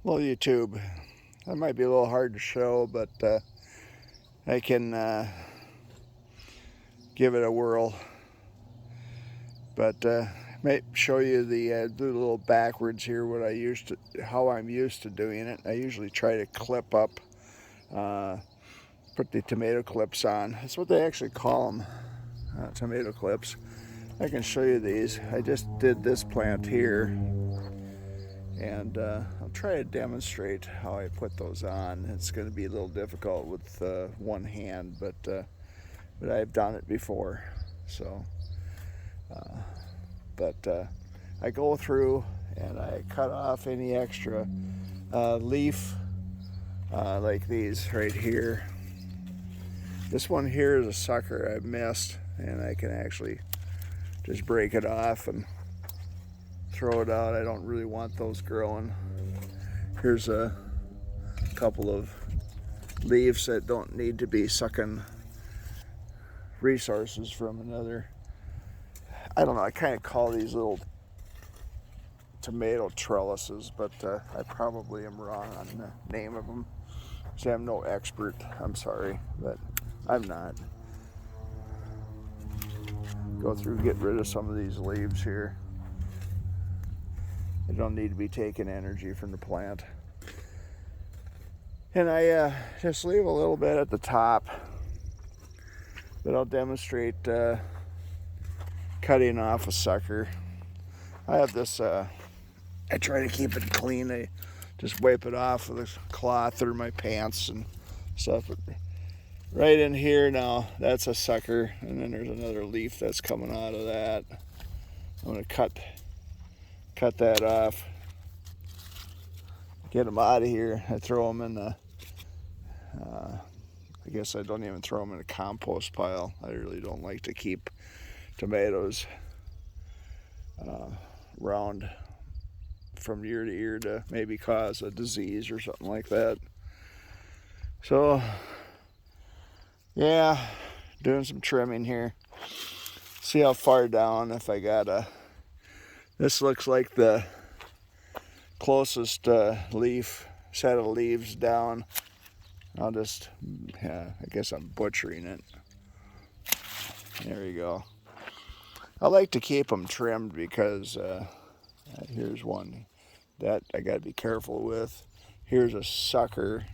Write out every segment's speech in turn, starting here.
Well, YouTube, that might be a little hard to show, but I can give it a whirl. But may show you the do a little backwards here. How I'm used to doing it. I usually try to clip up, put the tomato clips on. That's what they actually call them, tomato clips. I can show you these. I just did this plant here. And I'll try to demonstrate how I put those on. It's going to be a little difficult with one hand, but I've done it before. So, I go through and I cut off any extra leaf like these right here. This one here is a sucker I missed, and I can actually just break it off and throw it out. I don't really want those growing. Here's a couple of leaves that don't need to be sucking resources from another. I don't know, I kind of call these little tomato trellises, but I probably am wrong on the name of them. See, I'm no expert, I'm sorry, but I'm not. Go through, get rid of some of these leaves here. They don't need to be taking energy from the plant. And I just leave a little bit at the top, but I'll demonstrate cutting off a sucker. I have this, I try to keep it clean. I just wipe it off with a cloth or my pants and stuff. Right in here now, that's a sucker, and then there's another leaf that's coming out of that. I'm gonna cut that off, get them out of here. I throw them in the, I guess I don't even throw them in a compost pile. I really don't like to keep tomatoes around from year to year to maybe cause a disease or something like that. So yeah, doing some trimming here. See how far down, if I got a, this looks like the closest set of leaves down. I'll just, I guess I'm butchering it. There you go. I like to keep them trimmed because here's one that I got to be careful with. Here's a sucker,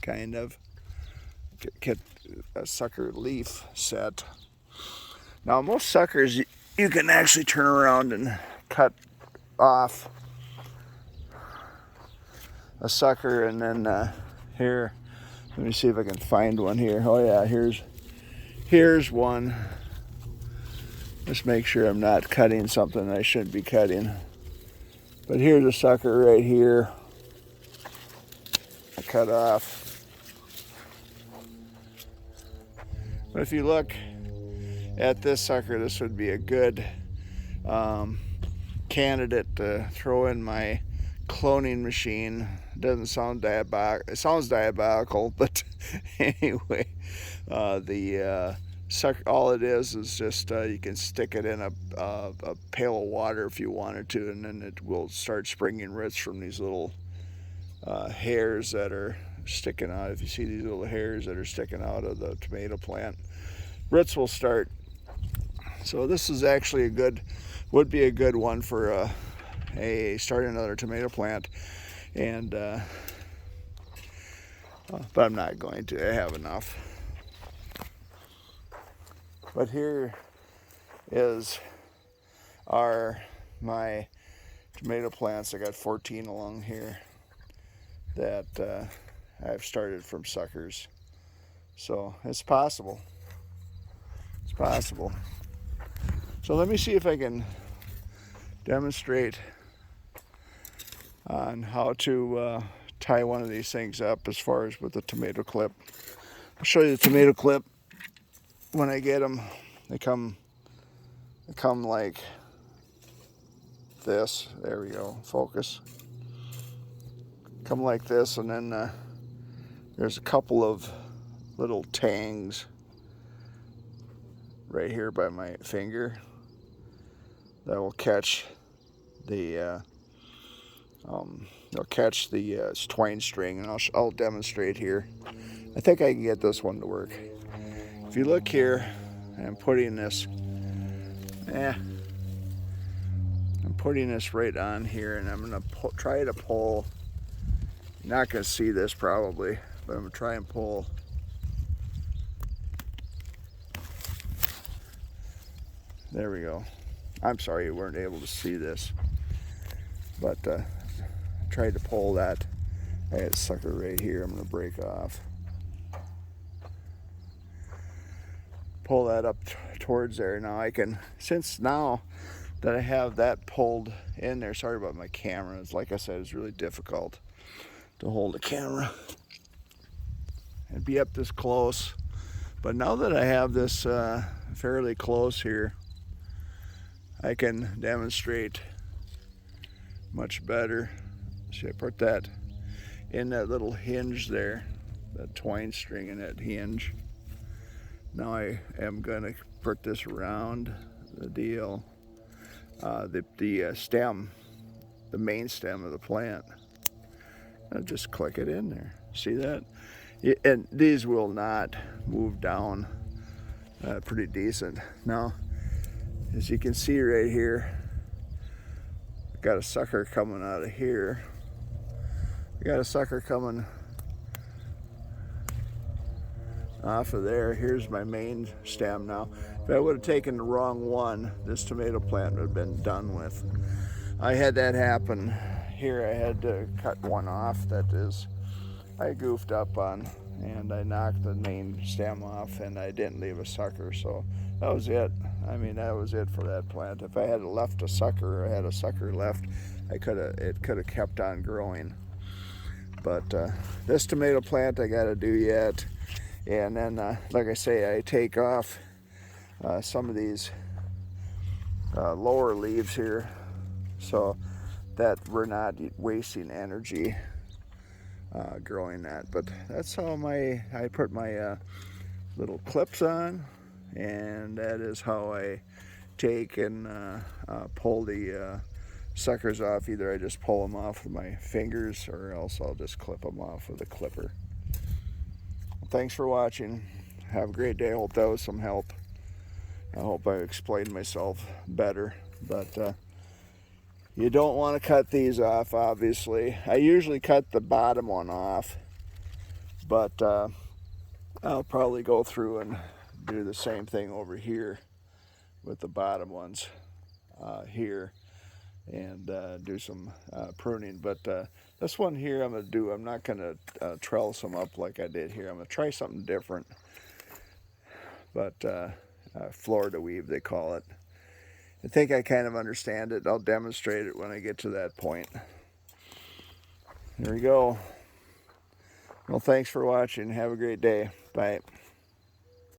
kind of. Get a sucker leaf set. Now most suckers you can actually turn around and cut off a sucker, and then here, let me see if I can find one here. Oh yeah, here's one. Just make sure I'm not cutting something I shouldn't be cutting. But here's a sucker right here. I cut off. But if you look at this sucker, this would be a good candidate to throw in my cloning machine. It doesn't sound diabolical. It sounds diabolical, but anyway, the sucker, all it is just you can stick it in a pail of water if you wanted to, and then it will start springing roots from these little hairs that are sticking out. If you see these little hairs that are sticking out of the tomato plant, roots will start. So this is actually would be a good one for starting another tomato plant, and but I'm not going to. I have enough. But here are my tomato plants. I got 14 along here that I've started from suckers. So it's possible. It's possible. So let me see if I can demonstrate on how to tie one of these things up as far as with the tomato clip. I'll show you the tomato clip when I get them. They come like this. There we go. Focus. Come like this, and then there's a couple of little tangs right here by my finger that will catch the I'll catch the twine string, and I'll demonstrate here. I think I can get this one to work. If you look here, I'm putting this, I'm putting this right on here, and I'm gonna try to pull. You're not gonna see this probably, but I'm gonna try and pull. There we go. I'm sorry you weren't able to see this, but I tried to pull that. I had a sucker right here. I'm gonna break off. Pull that up towards there. Now I can, since now that I have that pulled in there, sorry about my camera. It's like I said, it's really difficult to hold a camera and be up this close. But now that I have this fairly close here, I can demonstrate much better. See, I put that in that little hinge there, that twine string in that hinge. Now I am gonna put this around the deal, the stem, the main stem of the plant. I'll just click it in there. See that? And these will not move down pretty decent. Now, as you can see right here, I've got a sucker coming out of here. I got a sucker coming off of there. Here's my main stem now. If I would have taken the wrong one, this tomato plant would have been done with. I had that happen here. I had to cut one off that is I goofed up on, and I knocked the main stem off, and I didn't leave a sucker, so that was it. I mean, that was it for that plant. If I had left a sucker, or I had a sucker left, it could have kept on growing. But this tomato plant I got to do yet. And then, like I say, I take off some of these lower leaves here so that we're not wasting energy growing that. But that's how I put my little clips on, and that is how I take and pull the suckers off. Either I just pull them off with my fingers, or else I'll just clip them off with a clipper. Thanks for watching. Have a great day. I hope that was some help. I hope I explained myself better. But you don't want to cut these off, obviously. I usually cut the bottom one off, but I'll probably go through and do the same thing over here with the bottom ones here, and do some pruning. But this one here I'm not going to trellis them up like I did here. I'm going to try something different. But Florida weave, they call it. I think I kind of understand it. I'll demonstrate it when I get to that point. There we go. Well, thanks for watching. Have a great day. Bye.